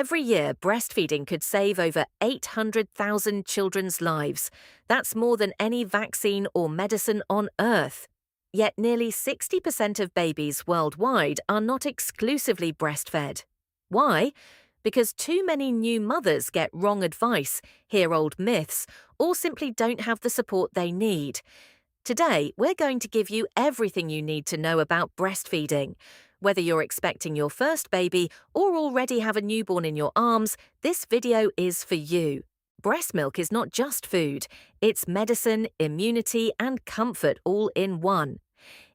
Every year, breastfeeding could save over 800,000 children's lives. That's more than any vaccine or medicine on Earth. Yet nearly 60% of babies worldwide are not exclusively breastfed. Why? Because too many new mothers get wrong advice, hear old myths, or simply don't have the support they need. Today, we're going to give you everything you need to know about breastfeeding. Whether you're expecting your first baby or already have a newborn in your arms, this video is for you. Breast milk is not just food, it's medicine, immunity, and comfort all in one.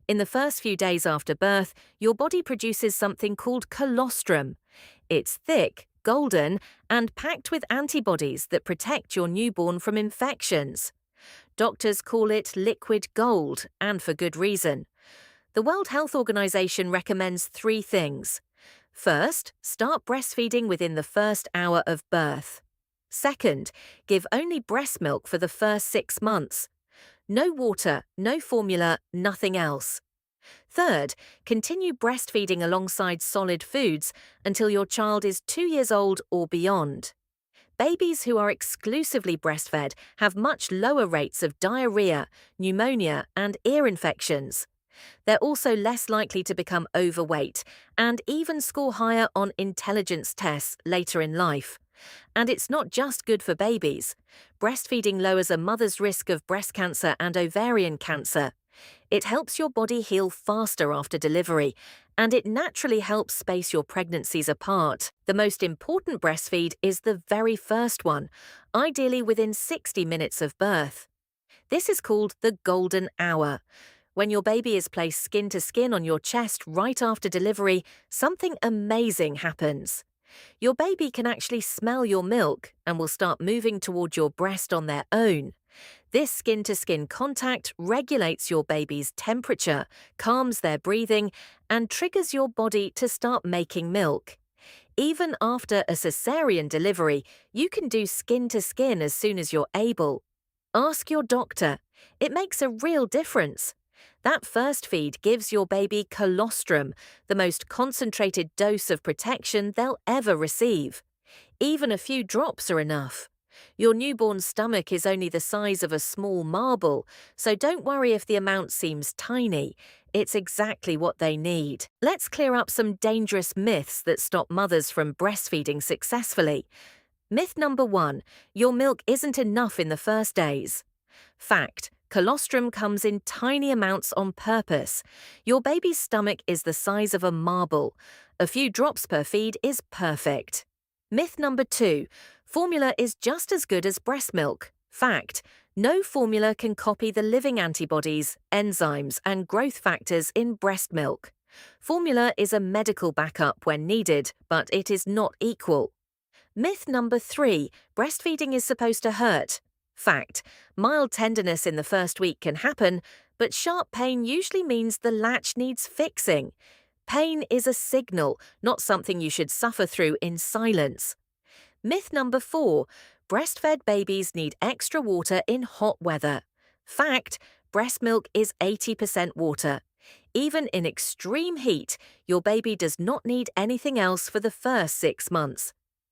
In the first few days after birth, your body produces something called colostrum. It's thick, golden, and packed with antibodies that protect your newborn from infections. Doctors call it liquid gold, and for good reason. The World Health Organization recommends 3 things. First, start breastfeeding within the first hour of birth. Second, give only breast milk for the first 6 months. No water, no formula, nothing else. Third, continue breastfeeding alongside solid foods until your child is 2 years old or beyond. Babies who are exclusively breastfed have much lower rates of diarrhea, pneumonia, and ear infections. They're also less likely to become overweight and even score higher on intelligence tests later in life. And it's not just good for babies. Breastfeeding lowers a mother's risk of breast cancer and ovarian cancer. It helps your body heal faster after delivery, and it naturally helps space your pregnancies apart. The most important breastfeed is the very first one, ideally within 60 minutes of birth. This is called the golden hour. When your baby is placed skin to skin on your chest right after delivery, something amazing happens. Your baby can actually smell your milk and will start moving toward your breast on their own. This skin-to-skin contact regulates your baby's temperature, calms their breathing, and triggers your body to start making milk. Even after a cesarean delivery, you can do skin-to-skin as soon as you're able. Ask your doctor. It makes a real difference. That first feed gives your baby colostrum, the most concentrated dose of protection they'll ever receive. Even a few drops are enough. Your newborn's stomach is only the size of a small marble, so don't worry if the amount seems tiny. It's exactly what they need. Let's clear up some dangerous myths that stop mothers from breastfeeding successfully. Myth number 1, your milk isn't enough in the first days. Fact, colostrum comes in tiny amounts on purpose. Your baby's stomach is the size of a marble. A few drops per feed is perfect. Myth number 2, formula is just as good as breast milk. Fact, no formula can copy the living antibodies, enzymes, and growth factors in breast milk. Formula is a medical backup when needed, but it is not equal. Myth number 3, breastfeeding is supposed to hurt. Fact, mild tenderness in the first week can happen, but sharp pain usually means the latch needs fixing. Pain is a signal, not something you should suffer through in silence. Myth number 4, breastfed babies need extra water in hot weather. Fact, breast milk is 80% water. Even in extreme heat, your baby does not need anything else for the first 6 months.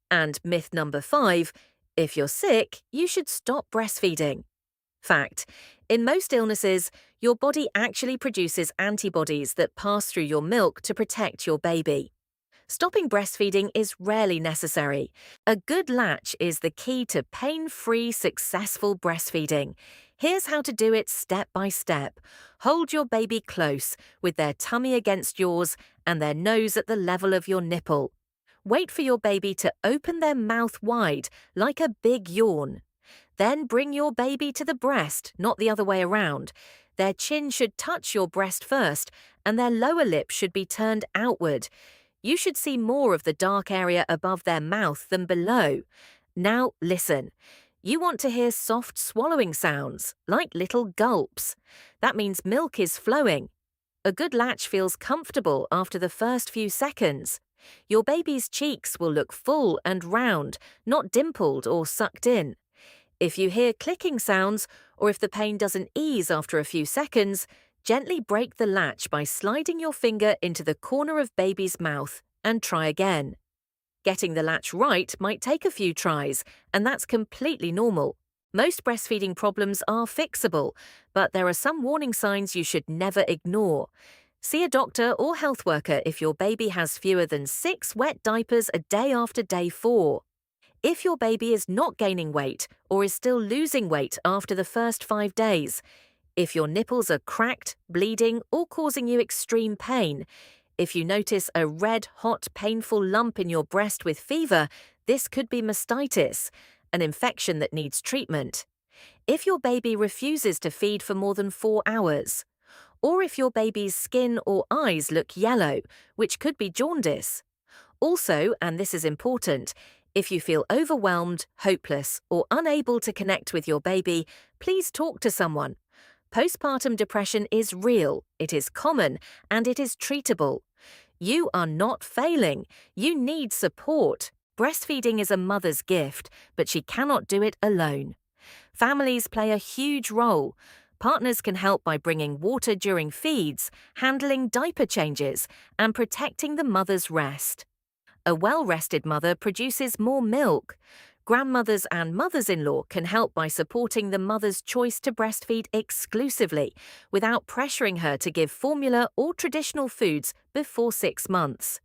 And myth number 5, if you're sick, you should stop breastfeeding. Fact, in most illnesses, your body actually produces antibodies that pass through your milk to protect your baby. Stopping breastfeeding is rarely necessary. A good latch is the key to pain-free, successful breastfeeding. Here's how to do it step by step. Hold your baby close, with their tummy against yours and their nose at the level of your nipple. Wait for your baby to open their mouth wide, like a big yawn. Then bring your baby to the breast, not the other way around. Their chin should touch your breast first, and their lower lip should be turned outward. You should see more of the dark area above their mouth than below. Now listen. You want to hear soft swallowing sounds, like little gulps. That means milk is flowing. A good latch feels comfortable after the first few seconds. Your baby's cheeks will look full and round, not dimpled or sucked in. If you hear clicking sounds, or if the pain doesn't ease after a few seconds, gently break the latch by sliding your finger into the corner of baby's mouth and try again. Getting the latch right might take a few tries, and that's completely normal. Most breastfeeding problems are fixable, but there are some warning signs you should never ignore. See a doctor or health worker if your baby has fewer than 6 wet diapers a day after day 4. If your baby is not gaining weight or is still losing weight after the first 5 days, if your nipples are cracked, bleeding, or causing you extreme pain, if you notice a red, hot, painful lump in your breast with fever, this could be mastitis, an infection that needs treatment. If your baby refuses to feed for more than 4 hours, or if your baby's skin or eyes look yellow, which could be jaundice. Also, and this is important, if you feel overwhelmed, hopeless, or unable to connect with your baby, please talk to someone. Postpartum depression is real, it is common, and it is treatable. You are not failing. You need support. Breastfeeding is a mother's gift, but she cannot do it alone. Families play a huge role. Partners can help by bringing water during feeds, handling diaper changes, and protecting the mother's rest. A well-rested mother produces more milk. Grandmothers and mothers-in-law can help by supporting the mother's choice to breastfeed exclusively, without pressuring her to give formula or traditional foods before 6 months.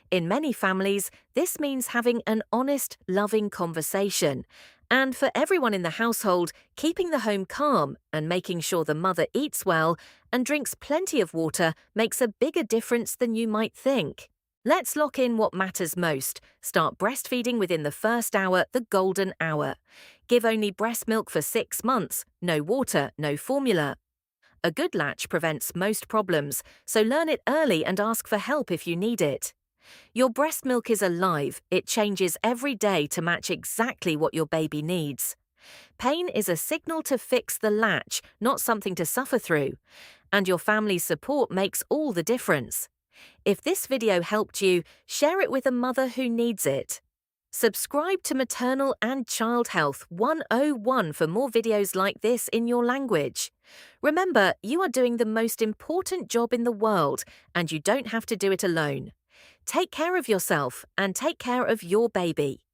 In many families, this means having an honest, loving conversation. And for everyone in the household, keeping the home calm and making sure the mother eats well and drinks plenty of water makes a bigger difference than you might think. Let's lock in what matters most. Start breastfeeding within the first hour, the golden hour. Give only breast milk for 6 months, no water, no formula. A good latch prevents most problems, so learn it early and ask for help if you need it. Your breast milk is alive. It changes every day to match exactly what your baby needs. Pain is a signal to fix the latch, not something to suffer through. And your family's support makes all the difference. If this video helped you, share it with a mother who needs it. Subscribe to Maternal and Child Health 101 for more videos like this in your language. Remember, you are doing the most important job in the world, and you don't have to do it alone. Take care of yourself and take care of your baby.